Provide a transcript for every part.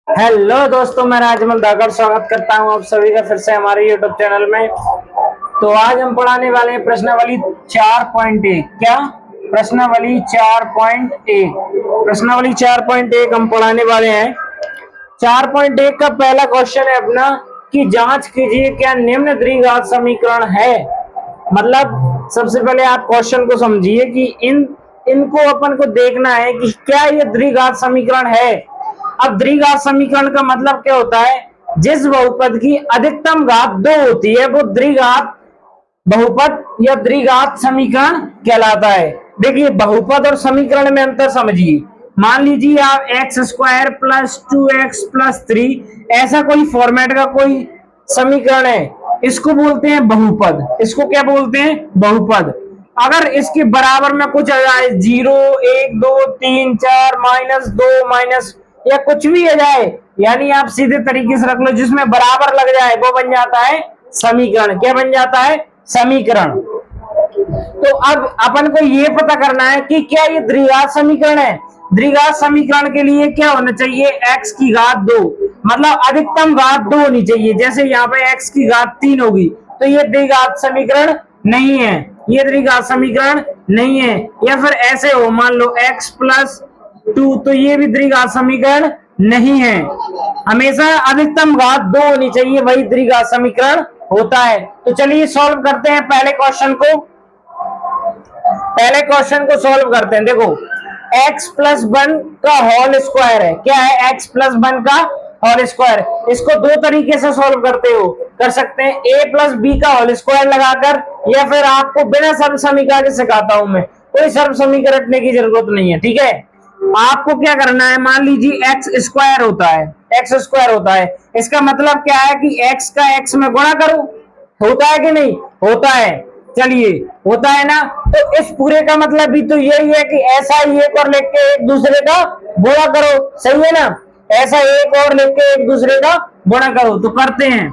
Hello दोस्तों, मैं राजमल धाकर स्वागत करता हूं आप सभी का फिर से हमारे यूट्यूब चैनल में। तो आज हम पढ़ाने वाले हैं प्रश्नावली 4.1। क्या? प्रश्नावली 4.1। प्रश्नावली 4.1 हम पढ़ाने वाले हैं। 4.1 का पहला क्वेश्चन है अपना कि जांच कीजिए क्या निम्न द्विघात समीकरण है। मतलब सबसे पहले आप क्वेश्चन को समझिए कि इनको अपन को देखना है कि क्या ये द्विघात समीकरण है। अब द्विघात समीकरण का मतलब क्या होता है? जिस बहुपद की अधिकतम घात 2 होती है वो द्विघात बहुपद या द्विघात समीकरण कहलाता है। देखिए, बहुपद और समीकरण में अंतर समझिए। मान लीजिए आप x square plus 2x plus 3 ऐसा कोई फॉर्मेट का कोई समीकरण है, इसको बोलते हैं बहुपद। इसको क्या बोलते हैं? बहुपद। अगर इसके बराबर में कुछ आ जाए, 0, 1, 2, 3, 4, -2 माइनस या कुछ भी आ जाए, यानी आप सीधे तरीके से रख लो, जिसमें बराबर लग जाए वो बन जाता है समीकरण। क्या बन जाता है? समीकरण। तो अब अपन को ये पता करना है कि क्या ये द्विघात समीकरण है। द्विघात समीकरण के लिए क्या होना चाहिए? x की घात 2, मतलब अधिकतम घात 2 होनी चाहिए। जैसे यहाँ पे x की घात 3 होगी तो ये द्विघात समीकरण नहीं है, ये द्विघात समीकरण नहीं है। या फिर ऐसे हो, मान लो x प्लस 2, तो ये भी द्विघात समीकरण नहीं है। हमेशा अधिकतम घात 2 होनी चाहिए, वही द्विघात समीकरण होता है। तो चलिए सॉल्व करते हैं पहले क्वेश्चन को। सॉल्व करते हैं। देखो, x प्लस 1 का होल स्क्वायर है। क्या है? x प्लस 1 का होल स्क्वायर। इसको दो तरीके से सॉल्व कर सकते हैं, a प्लस बी का होल स्क्वायर लगाकर, या फिर आपको बिना सर्व समीकरण के सिखाता हूं मैं, कोई सर्व समीकरण रखने की जरूरत नहीं है। ठीक है, आपको क्या करना है, मान लीजिए एक्स स्क्वायर होता है। इसका मतलब क्या है कि x का x में गुणा करो। होता है कि नहीं? होता है। चलिए, होता है ना। तो इस पूरे का मतलब भी तो यही है कि ऐसा ही एक और लिख के एक दूसरे का गुणा करो। सही है ना? ऐसा एक और लिख के एक दूसरे का गुणा करो। तो करते हैं,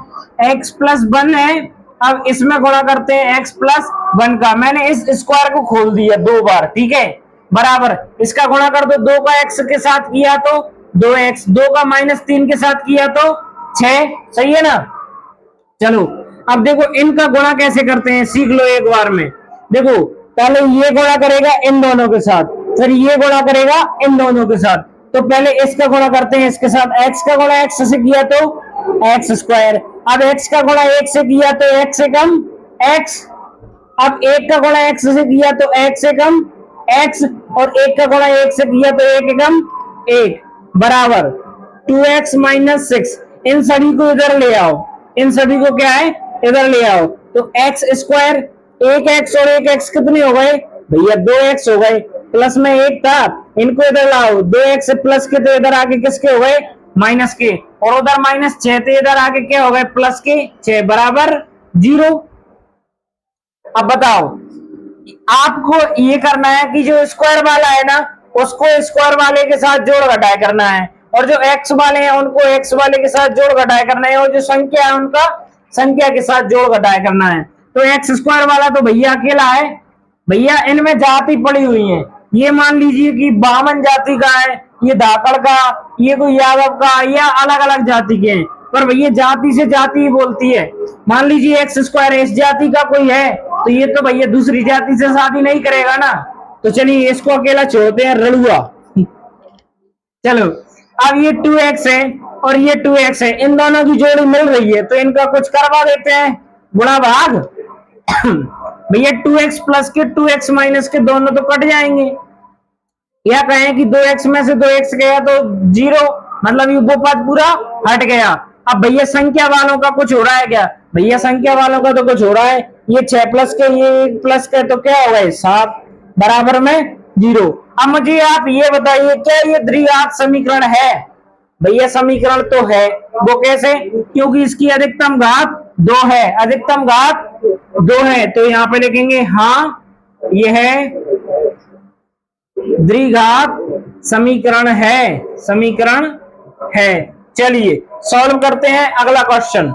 x प्लस 1 है, अब इसमें गुणा करते हैं x प्लस 1 का। मैंने इस स्क्वायर को खोल दिया 2 बार। ठीक है, बराबर इसका गुणा कर दो। 2 का x के साथ किया तो 2x, 2 का -3 के साथ किया तो 6। सही है ना? चलो, अब देखो इनका गुणा कैसे करते हैं, सीख लो एक बार में। देखो, पहले ये गुणा करेगा इन दोनों के साथ, फिर ये गुणा करेगा इन दोनों के साथ। तो पहले इसका गुणा करते हैं इसके साथ। x का गुणा x से किया तो x स्क्वायर। अब x का गुणा 1 से किया तो x से कम x। अब 1 का गुणा x से किया तो x से कम x, और 1 का गुणा 1 से किया तो 1 कम 1, बराबर 2x माइनस 6। इन सभी को इधर ले आओ, इन सभी को क्या है, इधर ले आओ। तो x स्क्वायर, 1x और 1x कितने हो गए भैया? 2x हो गए। प्लस में 1 था, इनको इधर लाओ, 2x प्लस के तो इधर आगे किसके हो गए? माइनस के, और उधर -6 थे, इधर आगे क्या हो गए? प्लस के 6, बराबर 0। अब बताओ, आपको ये करना है कि जो स्क्वायर वाला है ना, उसको स्क्वायर वाले के साथ जोड़ घटाया करना है, और जो एक्स वाले हैं उनको एक्स वाले के साथ जोड़ घटाया करना है, और जो संख्या है उनका संख्या के साथ जोड़ घटाया करना है। तो एक्स स्क्वायर वाला तो भैया अकेला है। भैया इनमें जाति पड़ी हुई है। ये मान लीजिए कि बामन जाति का है, ये धाकड़ का, ये कोई यादव का, या अलग अलग जाति के हैं। पर भैया जाति से जाति ही बोलती है। मान लीजिए एक्स स्क्वायर इस जाति का कोई है, तो ये तो भैया दूसरी जाति से शादी नहीं करेगा ना। तो चलिए इसको अकेला छोड़ते हैं, रड़ुआ। चलो, अब ये 2x है और ये 2x है, इन दोनों की जोड़ी मिल रही है, तो इनका कुछ करवा देते हैं, गुणा भाग। भैया 2x प्लस के 2x माइनस के दोनों तो कट जाएंगे, या कहें कि 2x में से 2x गया तो 0, मतलब ये वो पद पूरा हट गया। अब भैया संख्या वालों का कुछ हो रहा है क्या? भैया संख्या वालों का तो कुछ हो रहा है। ये 6 प्लस के, ये 1 प्लस के, तो क्या हो गए 7, बराबर में 0। अब मुझे आप ये बताइए, क्या ये द्विघात समीकरण है? भैया समीकरण तो है। वो कैसे? क्योंकि इसकी अधिकतम घात 2 है, अधिकतम घात 2 है। तो यहाँ पे लिखेंगे हाँ, ये है द्विघात समीकरण है। चलिए सॉल्व करते हैं अगला क्वेश्चन।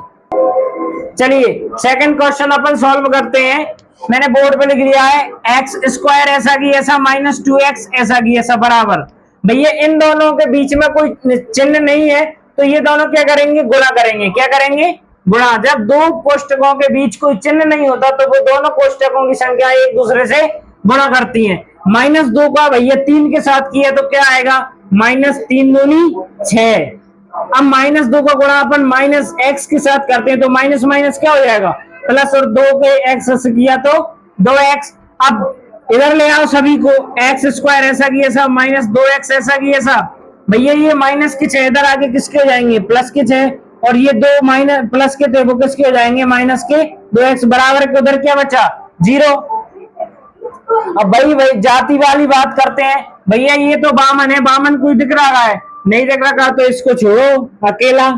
चलिए सेकंड क्वेश्चन अपन सॉल्व करते हैं। मैंने बोर्ड पे लिख लिया है, एक्स स्क्वायर ऐसा की ऐसा -2x ऐसा की ऐसा, बराबर। भैया इन दोनों के बीच में कोई चिन्ह नहीं है, तो ये दोनों क्या करेंगे, गुणा करेंगे। क्या करेंगे, गुणा। जब दो कोष्टकों के बीच कोई चिन्ह नहीं होता तो वो दोनों कोष्टकों की संख्या एक दूसरे से गुणा करती है। -2 का भैया 3 के साथ किया तो क्या आएगा, -3 दूनी 6। अब -2 का गुणा अपन -x के साथ करते हैं तो माइनस माइनस क्या हो जाएगा, प्लस, और 2 के x से किया तो 2x। अब इधर ले आओ सभी को, x² ऐसा की ऐसा, -2x ऐसा की ऐसा। भैया ये माइनस के 6 इधर आगे किसके हो जाएंगे, प्लस के 6, और ये 2 माइनस प्लस के थे वो किसके हो जाएंगे, माइनस के 2x, बराबर के उधर क्या बचा, 0। अब भाई जाति वाली बात करते हैं। भैया ये तो बामन है, बामन कोई दिख रहा है, नहीं दिख रहा तो इसको छोड़ो, अकेला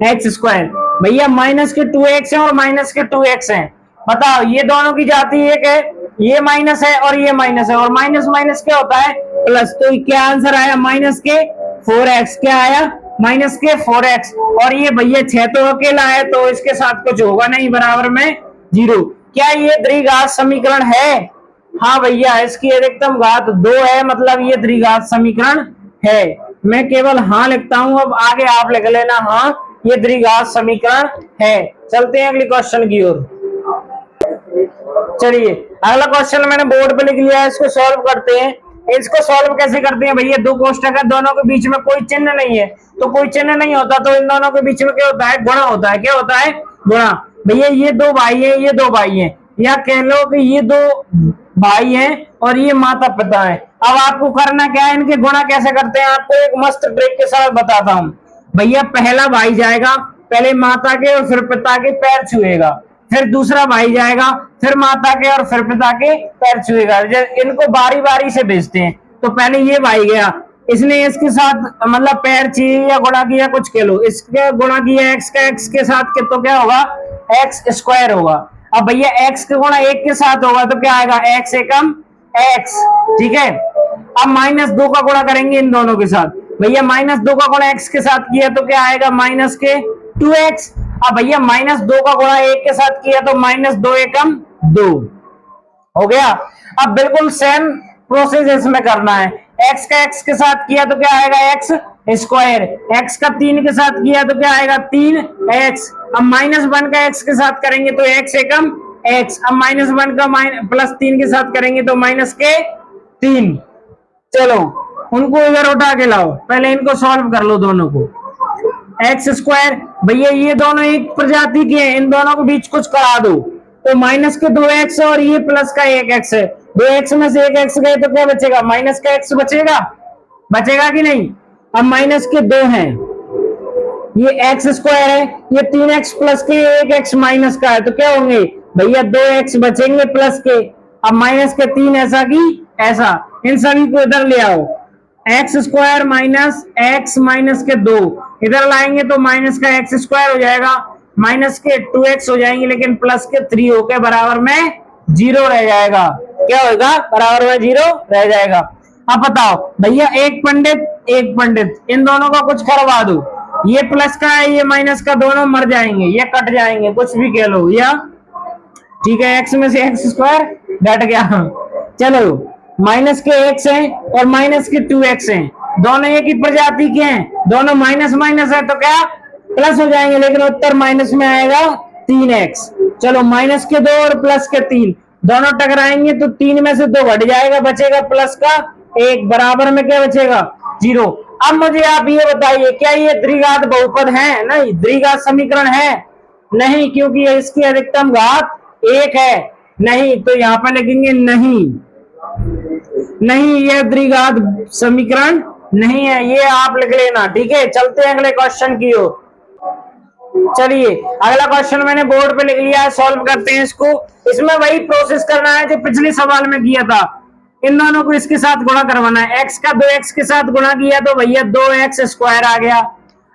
x²। भैया माइनस के 2x है और माइनस के 2x है। बताओ ये दोनों की जाति एक है, ये माइनस है और ये माइनस है, और माइनस माइनस क्या होता है, प्लस। तो क्या आंसर आया, माइनस के 4x। क्या आया, माइनस के 4x। और ये भैया 6 तो अकेला है तो इसके साथ कुछ होगा नहीं, बराबर में 0। क्या ये द्विघात समीकरण है, हाँ भैया इसकी अधिकतम घात 2 है, मतलब ये द्विघात समीकरण है। मैं केवल हाँ लिखता हूं, अब आगे आप लिख लेना हाँ ये द्विघात समीकरण है। चलते हैं अगले क्वेश्चन की ओर। चलिए अगला क्वेश्चन मैंने बोर्ड पे लिख लिया है, इसको सॉल्व करते हैं। इसको सॉल्व कैसे करते हैं भैया, दो कोष्टक है, दोनों के बीच में कोई चिन्ह नहीं है, तो कोई चिन्ह नहीं होता तो इन दोनों के बीच में क्या होता है, गुणा होता है। क्या होता है, गुणा। भैया ये 2 भाई है, ये 2 भाई है, या कह लो कि ये 2 भाई हैं और ये माता पिता है। अब आपको करना क्या है, इनके गुणा कैसे करते हैं, आपको एक मस्त ट्रिक के साथ बताता हूं। भैया पहला भाई जाएगा, पहले माता के और फिर पिता के पैर छुएगा, फिर दूसरा भाई जाएगा, फिर माता के और फिर पिता के पैर छुएगा। इनको बारी बारी से भेजते हैं। तो पहले ये भाई गया, इसने इसके साथ मतलब पैर छुए या गुणा किया, कुछ कह लो, इसके गुणा किया एक्स का एक्स के साथ के, तो क्या होगा, x² होगा। अब भैया x का गुणा 1 के साथ होगा तो क्या आएगा, x एकम x। ठीक है, अब -2 का गुणा करेंगे इन दोनों के साथ। भैया -2 का गुणा x के साथ किया तो क्या आएगा, माइनस के 2x। अब भैया -2 का गुणा 1 के साथ किया तो -2 एकम 2 हो गया। अब बिल्कुल सेम प्रोसेस इसमें करना है। x का x के साथ किया तो क्या आएगा, x²। x का 3 के साथ किया तो क्या आएगा, 3x। अब -1 का x के साथ करेंगे तो x एकम x। अब -1 का +3 के साथ करेंगे तो -3। चलो उनको इधर उठा के लाओ, पहले इनको सॉल्व कर लो दोनों को। x², भैया ये दोनों एक प्रजाति के हैं, इन दोनों के बीच कुछ करा दो तो माइनस के 2x और ये प्लस का 1x है। 2x में से 1x गए तो क्या बचेगा, माइनस का x बचेगा, बचेगा कि नहीं। अब माइनस के 2 हैं, ये x² है, ये 3x प्लस के 1x माइनस का है तो क्या होंगे भैया, 2x बचेंगे प्लस के। अब माइनस के 3 ऐसा की ऐसा, इन सभी को इधर ले आओ, x² माइनस x माइनस के 2 इधर लाएंगे तो माइनस का x² हो जाएगा, माइनस के 2x हो जाएंगे, लेकिन प्लस के 3 होके बराबर में 0 रह जाएगा। क्या होगा, बराबर में 0 रह जाएगा। अब बताओ भैया एक पंडित इन दोनों का कुछ करवा दो, ये प्लस का है ये माइनस का, दोनों मर जाएंगे, ये कट जाएंगे, कुछ भी कह लो, या ठीक है x में से x² घट गया। चलो माइनस के x है और माइनस के 2x है, दोनों एक ही प्रजाति के हैं, दोनों माइनस माइनस है तो क्या प्लस हो जाएंगे, लेकिन उत्तर माइनस में आएगा 3x। चलो माइनस के 2 और प्लस के 3 दोनों टकराएंगे तो 3 में से 2 घट जाएगा, बचेगा प्लस का 1, बराबर में क्या बचेगा, 0। अब मुझे आप ये बताइए, क्या ये द्विघात बहुपद है, नहीं द्विघात समीकरण है, नहीं, क्योंकि इसकी अधिकतम घात 1 है। नहीं, तो यहाँ पर लिखेंगे नहीं, यह द्विघात समीकरण नहीं है, ये आप लिख लेना। ठीक है, चलते हैं अगले क्वेश्चन की ओर। चलिए अगला क्वेश्चन मैंने बोर्ड पे लिख लिया है, सॉल्व करते हैं इसको। इसमें वही प्रोसेस करना है जो पिछले सवाल में किया था, इन दोनों को इसके साथ गुणा करवाना है। x का 2x के साथ गुणा किया तो भैया 2x² आ गया।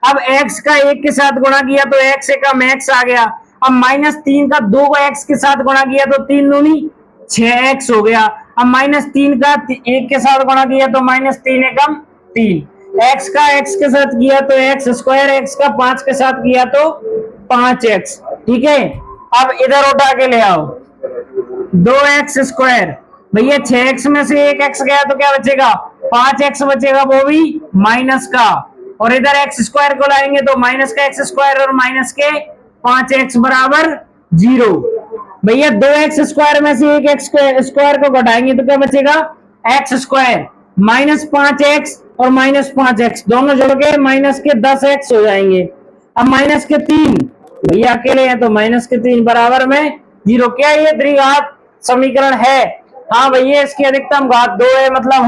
अब x का 1 के साथ गुणा किया तो x एकम x आ गया। अब -3 का 2 को x के साथ गुणा किया तो 3 दूनी 6x हो गया। अब -3 का 1 के साथ गुणा किया तो -3 एकम 3। x का x के साथ किया तो x², x का 5 के साथ किया तो 5x। ठीक है, अब इधर उठा के ले आओ 2x², भैया 6x में से 1x गया तो क्या बचेगा, 5x बचेगा, वो भी माइनस का। और इधर एक्स स्क्वायर को लाएंगे तो माइनस का एक्स स्क्वायर और माइनस के 5x बराबर 0। भैया 2x स्क्वायर में से एक एक्स स्क्वायर को घटाएंगे तो क्या बचेगा, एक्स स्क्वायर माइनस 5x और माइनस 5x दोनों जोड़ के माइनस के 10x हो जाएंगे। अब माइनस के 3 भैया अकेले हैं तो माइनस के 3 बराबर में 0। क्या ये द्विघात समीकरण है? हाँ भैया इसकी अधिकतम घात 2 है, मतलब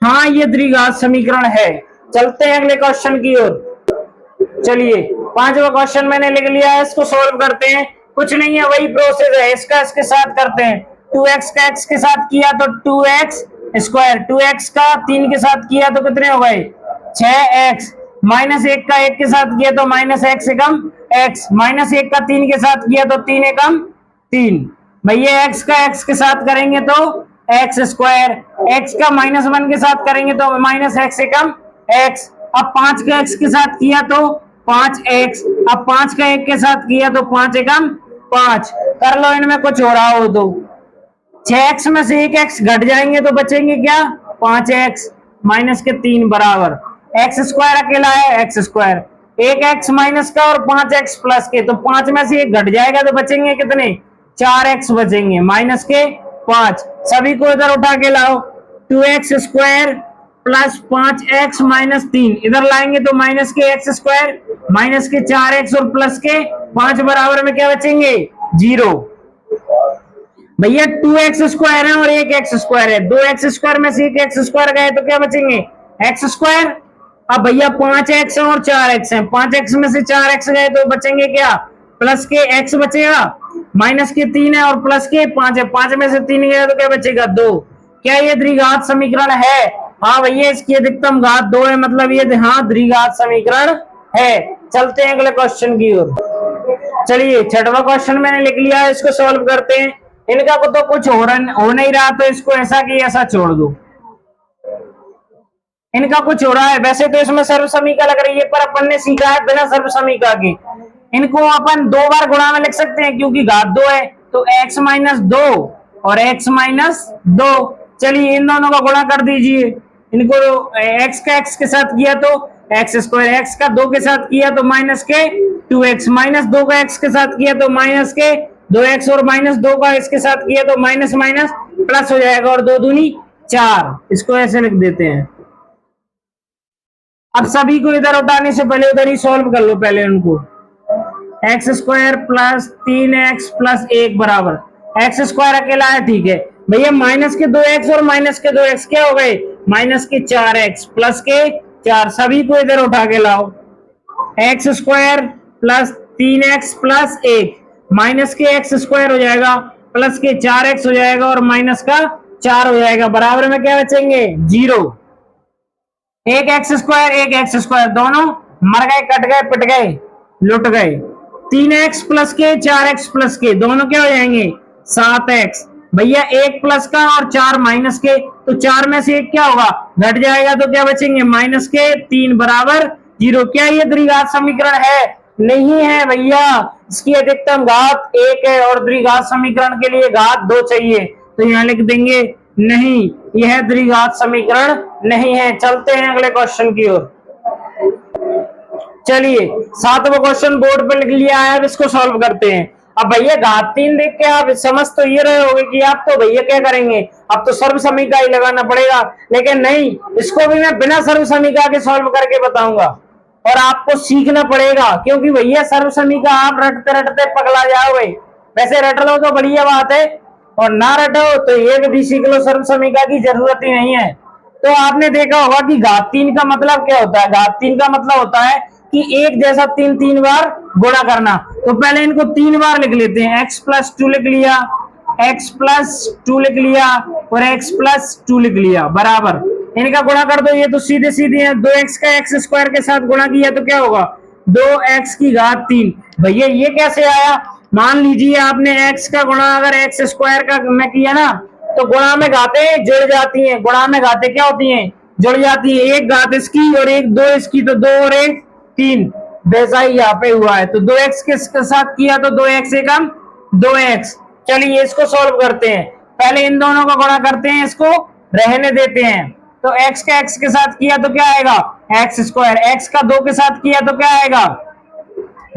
हाँ ये द्विघात समीकरण है। चलते हैं अगले क्वेश्चन की ओर। चलिए 5वां क्वेश्चन मैंने लिख लिया है, इसको सॉल्व करते हैं। कुछ नहीं है, वही प्रोसेस है, इसका इसके साथ करते हैं। 2x का x के साथ किया तो 2x स्क्वायर, 2x का 3 के साथ किया तो कितने हो गए 6x, माइनस 1 का 1 के साथ किया तो माइनस x एकम x, माइनस 1 का 3 के साथ किया तो 3 एकम 3। भैया x का x के साथ करेंगे तो x स्क्वायर, x का माइनस 1 के साथ करेंगे तो माइनस x एकम x। अब 5 का x के साथ किया तो 5x, अब 5 का 1 के साथ किया तो 5 एकम 5। कर लो इनमें कुछ हो रहा हो तो 6x में से 1x घट जाएंगे तो बचेंगे क्या 5x माइनस के 3 बराबर x स्क्वायर अकेला है x स्क्वायर, 1x माइनस का और 5x प्लस के, तो 5 में से 1 घट जाएगा तो बचेंगे कितने 4x बचेंगे माइनस के 5। सभी को इधर उठा के लाओ, 2x square plus 5x minus 3 इधर लाएंगे तो माइनस के x स्क्वायर माइनस के 4x और प्लस के 5 बराबर में क्या बचेंगे 0। भैया 2x स्क्वायर है और 1x स्क्वायर है, 2x स्क्वायर में से 1x स्क्वायर गए तो क्या बचेंगे x स्क्वायर। अब भैया 5x और 4x है, 5x में से 4x गए तो बचेंगे क्या प्लस के x बचेगा, माइनस के 3 है और प्लस के 5 है, 5 में से 3 गए तो क्या बचेगा 2। क्या ये द्विघात समीकरण है? हाँ भैया इसकी अधिकतम घात 2 है, मतलब ये हाँ द्विघात समीकरण है। चलते हैं अगले क्वेश्चन की ओर। चलिए 6वां क्वेश्चन मैंने लिख लिया है, इसको सॉल्व करते हैं। इनका को तो कुछ हो नहीं रहा तो इसको ऐसा कि ऐसा छोड़ दो। इनका कुछ हो रहा है, वैसे तो इसमें सर्व समीका लग रही है पर अपन ने सीखा है बिना सर्व समीका के। इनको अपन 2 बार गुणा में लिख सकते हैं क्योंकि घात 2 है, तो x माइनस 2 और x माइनस 2। चलिए इन दोनों का गुणा कर दीजिए। इनको x का x के साथ किया तो x स्क्वायर, x का 2 के साथ किया तो माइनस के 2x, माइनस 2 का x के साथ किया तो माइनस के 2x और माइनस 2 का इसके साथ किया तो माइनस माइनस प्लस हो जाएगा और 2 दूनी 4। इसको ऐसे लिख देते हैं। अब सभी को इधर उठाने से पहले उधर ही सॉल्व कर लो पहले उनको। X square plus 3x plus 1 बराबर, एक्स स्क्वायर अकेला है ठीक है भैया, माइनस के 2x और माइनस के 2x क्या हो गए माइनस के 4x प्लस के 4। सभी को इधर उठा के लाओ, x square plus 3x plus 1 minus के x स्क्वायर हो जाएगा प्लस के 4x हो जाएगा और माइनस का 4 हो जाएगा, बराबर में क्या बचेंगे 0। एक एक्स स्क्वायर दोनों मर गए, कट गए, पिट गए, लुट गए। 3x प्लस के 4x प्लस के दोनों क्या हो जाएंगे 7x। भैया 1 प्लस का और 4 माइनस के, तो 4 में से 1 क्या होगा घट जाएगा तो क्या बचेंगे माइनस के 3 बराबर 0। क्या ये द्विघात समीकरण है? नहीं है भैया, इसकी अधिकतम घात 1 है और द्विघात समीकरण के लिए घात 2 चाहिए, तो यहाँ लिख देंगे नहीं, यह द्विघात समीकरण नहीं है। चलते हैं अगले क्वेश्चन की ओर। चलिए 7वां क्वेश्चन बोर्ड पे लिख लिया है, अब इसको सॉल्व करते हैं। अब भैया घात 3 देख के आप समझ तो ये रहे होगे कि आप तो भैया क्या करेंगे, अब तो सर्व समीका ही लगाना पड़ेगा, लेकिन नहीं, इसको भी मैं बिना सर्व समीका के सॉल्व करके बताऊंगा और आपको सीखना पड़ेगा, क्योंकि भैया सर्व समीका आप रटते रटते पगला जाओगे। वैसे रट लो तो बढ़िया बात है, और ना रटो तो ये भी सीख लो, सर्व समीका की जरूरत ही नहीं है। तो आपने देखा होगा कि घात 3 का मतलब क्या होता है। घात 3 का मतलब होता है कि एक जैसा 3 बार गुणा करना। तो पहले इनको 3 बार लिख लेते हैं, x प्लस 2 लिख लिया, x प्लस 2 लिख लिया और x प्लस 2 लिख लिया, बराबर इनका गुणा कर दो। ये तो सीधे सीधे है, 2x का x स्क्वायर के साथ गुणा किया तो क्या होगा 2x की घात 3। भैया ये कैसे आया, मान लीजिए आपने x का गुणा अगर x स्क्वायर का मैं किया ना, तो गुणा में घातें जुड़ जाती हैं, गुणा में घातें क्या होती हैं जुड़ जाती है, एक घात इसकी और एक 2 इसकी, तो 2 और 1 3, वैसा ही यहाँ पे हुआ है। तो 2x के साथ किया तो 2x से कम 2x। चलिए इसको सॉल्व करते हैं, पहले इन दोनों का गुणा करते हैं, इसको रहने देते हैं। तो x का x के साथ किया तो क्या आएगा एक्स स्क्वायर, x का 2 के साथ किया तो क्या आएगा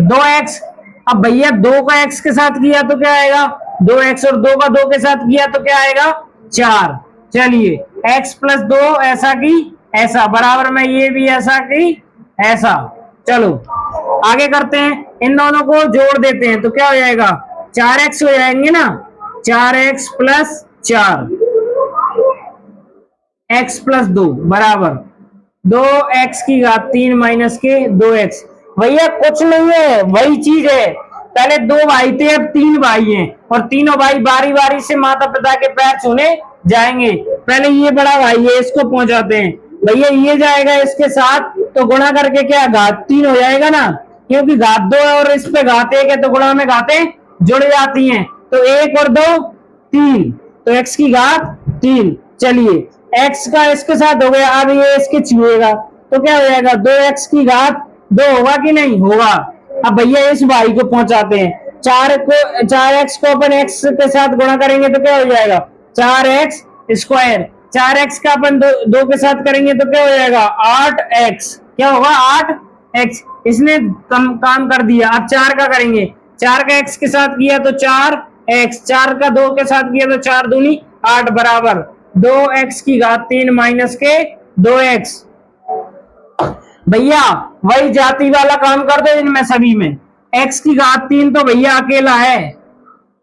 2x। अब भैया 2 का x के साथ किया तो क्या आएगा 2x, और 2 का 2 के साथ किया तो क्या आएगा 4। चलिए x प्लस 2 ऐसा की ऐसा बराबर में ये भी ऐसा की ऐसा। चलो आगे करते हैं, इन दोनों को जोड़ देते हैं तो क्या हो जाएगा 4x हो जाएंगे ना, 4x प्लस 4 x प्लस 2 बराबर 2x की घात 3 माइनस के 2x। भैया कुछ नहीं है, वही चीज है, पहले 2 भाई थे अब 3 भाई हैं, और तीनों भाई बारी बारी से माता पिता के पैर छूने जाएंगे। पहले ये बड़ा भाई है इसको पहुंचाते हैं, भैया ये जाएगा इसके साथ तो गुणा करके क्या घात 3 हो जाएगा ना, क्योंकि घात 2 है और इस पे घात 1 है तो गुणा में घातें जुड़ जाती हैं, तो 1 और 2 3, तो x की घात 3। चलिए x का इसके साथ हो गया, अब ये इसके छुएगा तो क्या हो जाएगा 2x की घात 2 होगा कि नहीं होगा। अब भैया इस भाई को पहुंचाते हैं, 4x को अपन x के साथ गुणा करेंगे तो क्या हो जाएगा 4x स्क्वायर, 4x का अपन 2 के साथ करेंगे तो क्या हो जाएगा 8x, क्या होगा 8x। इसने काम कर दिया। अब 4 का करेंगे, 4 का x के साथ किया तो 4x, 4 का 2 के साथ किया तो 4 दूनी 8 बराबर 2x की घात 3 माइनस के 2x। भैया वही जाति वाला काम कर दो इनमें सभी में, x की घात 3 तो भैया अकेला है,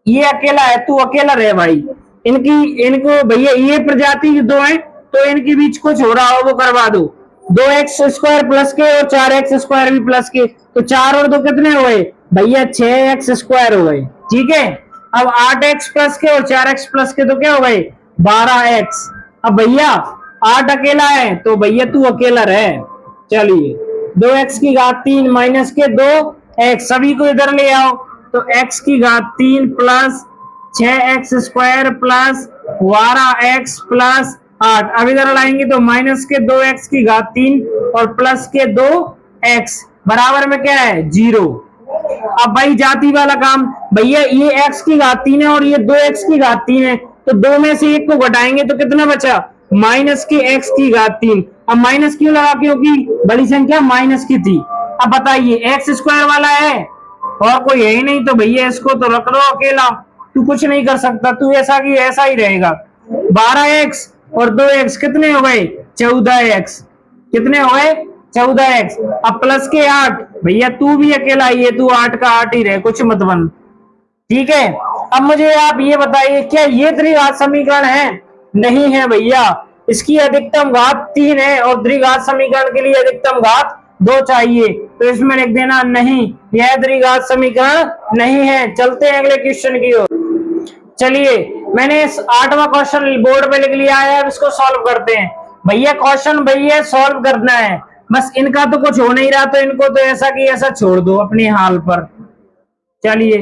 ये अकेला है, तू अकेला रहे भाई। इनको भैया ये प्रजाति 2 है तो इनके बीच कुछ हो रहा हो वो करवा दो, 2x स्क्वायर प्लस के और 4x स्क्वायर भी प्लस के, तो 4 और 2 कितने हुए भैया 6x स्क्वायर हो गए, ठीक है। अब 8x प्लस के और 4x प्लस के तो क्या हो गए 12x। अब भैया 8 अकेला है तो भैया तू अकेला रहे। चलिए 2x की घात 3 माइनस के 2x, सभी को इधर ले आओ तो x की घात 3 plus 6x square plus 12x plus 8, अब इधर लाएंगे तो माइनस के 2x की घात 3 और प्लस के 2x बराबर में क्या है 0। अब भाई जाति वाला काम, भैया ये x की घात 3 है और ये 2x की घात 3 है, तो 2 में से 1 को घटाएंगे तो कितना बचा माइनस के x की घात 3। अब माइनस क्यों लगा, क्योंकि बड़ी संख्या माइनस की थी। अब बताइए x स्क्वायर वाला है और कोई है ही नहीं, तो भैया इसको तो रख दो अकेला, तू कुछ नहीं कर सकता, तू ऐसा की ऐसा ही रहेगा। 12x और 2x कितने हो गए 14x, कितने हो गए 14x। अब प्लस के 8, भैया तू भी अकेला ही है, तू 8 का 8 ही रहे, कुछ मत बन, ठीक है। अब मुझे आप ये बताइए क्या ये द्विघात समीकरण है, नहीं है भैया, इसकी अधिकतम घात 3 है और द्विघात समीकरण के लिए अधिकतम घात 2 चाहिए, तो इसमें लिख देना नहीं, यह द्विघात समीकरण नहीं है। चलते हैं अगले क्वेश्चन की ओर। चलिए मैंने इस 8वां क्वेश्चन बोर्ड पे लिख लिया है, अब इसको सॉल्व करते हैं। भैया क्वेश्चन भैया सॉल्व करना है, बस इनका तो कुछ हो नहीं रहा तो इनको तो ऐसा कि ऐसा छोड़ दो अपने हाल पर। चलिए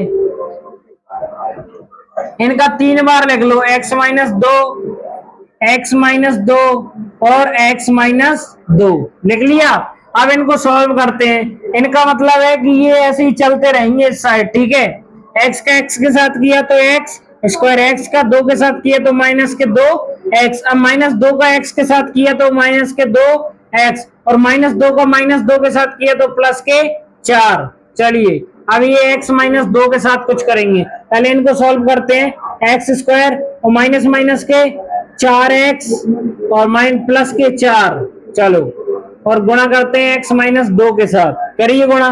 इनका 3 बार लिख लो, x माइनस 2 और x माइनस 2 लिख लिया। अब इनको सॉल्व करते हैं, इनका मतलब है कि ये ऐसे ही चलते रहेंगे इस साइड, ठीक है। x का x के साथ किया तो x स्क्वायर, x का 2 के साथ किया तो माइनस के 2x, अब माइनस 2 का x के साथ किया तो माइनस के 2x, और माइनस 2 का माइनस 2 के साथ किया तो प्लस के 4। चलिए अब ये x माइनस 2 के साथ कुछ करेंगे, पहले इनको सॉल्व करते हैं, x स्क्वायर और माइनस माइनस के 4x और प्लस के 4, चलो और गुणा करते हैं x माइनस 2 के साथ, करिए गुणा।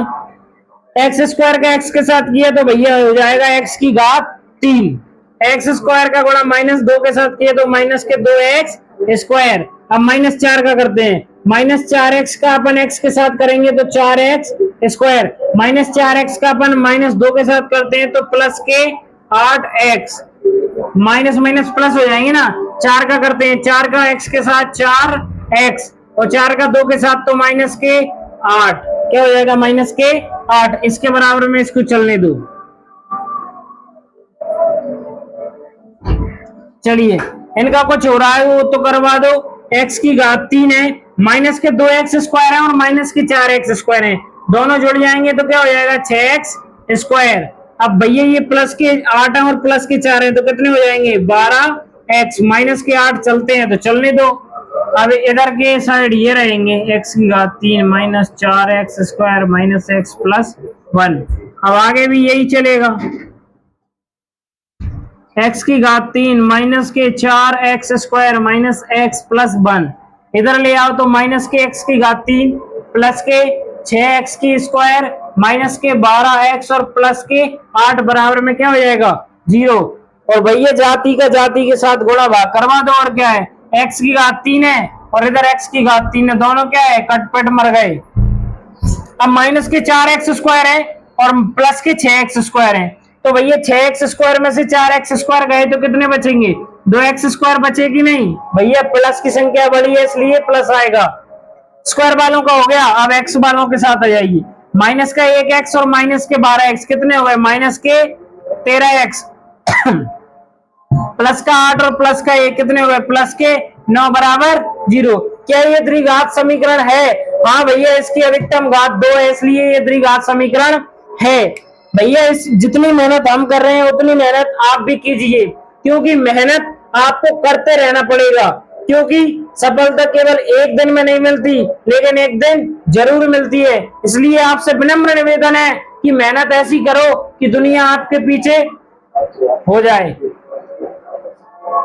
x स्क्वायर का x के साथ किया तो भैया हो जाएगा x की घात 3, x स्क्वायर का गुणा माइनस 2 के साथ किया तो माइनस के 2x स्क्वायर। अब माइनस 4 का करते हैं, माइनस 4x का अपन x के साथ करेंगे तो 4x स्क्वायर, माइनस 4x का अपन माइनस 2 के साथ करते हैं तो प्लस के 8x, माइनस माइनस प्लस हो जाएंगे ना। 4 का करते हैं, 4 का x के साथ 4x और 4 का 2 के साथ तो माइनस के 8, क्या हो जाएगा माइनस के 8, इसके बराबर में इसको चलने दो। चलिए इनका कुछ हो रहा है वो तो करवा दो, x की घात 3 है, माइनस के 2x स्क्वायर है और माइनस के 4x स्क्वायर है, दोनों जुड़ जाएंगे तो क्या हो जाएगा 6x स्क्वायर। अब भैया ये प्लस के 8 है और प्लस के 4 है तो कितने हो जाएंगे 12x, माइनस के 8 चलते हैं तो चलने दो, अब इधर के साइड ये रहेंगे x की घात 3 minus 4x square minus x plus 1। अब आगे भी यही चलेगा, x की घात 3 माइनस के 4x square minus x plus 1। इधर ले आओ तो माइनस के x की घात 3 प्लस के 6x की स्क्वायर माइनस के 12x और प्लस के 8 बराबर में क्या हो जाएगा 0। और भैया जाति का जाति के साथ गुणा भाग करवा दो, और क्या है x की घात 3 है और इधर x की घात 3 है, दोनों क्या है कटपट मर गए। अब माइनस के 4x स्क्वायर है और प्लस के 6x स्क्वायर है, तो भैया 6x स्क्वायर में से 4x स्क्वायर गए तो कितने बचेंगे 2x स्क्वायर बचे कि नहीं भैया, प्लस की संख्या बड़ी है इसलिए प्लस आएगा। स्क्वायर वालों का हो गया, अब x वालों के साथ आ जाइए। माइनस का 1x और माइनस के 12x कितने हो गए माइनस के 13x प्लस का 8 और प्लस का 1 कितने हो गए प्लस के 9 बराबर 0। क्या ये द्विघात समीकरण है? हाँ भैया, इसकी अधिकतम घात 2 है इसलिए ये द्विघात समीकरण है। भैया इस जितनी मेहनत हम कर रहे हैं उतनी मेहनत आप भी कीजिए, क्योंकि मेहनत आपको करते रहना पड़ेगा, क्योंकि सफलता केवल एक दिन में नहीं मिलती लेकिन एक दिन जरूर मिलती है। इसलिए आपसे विनम्र निवेदन है कि मेहनत ऐसी करो कि दुनिया आपके पीछे हो जाए।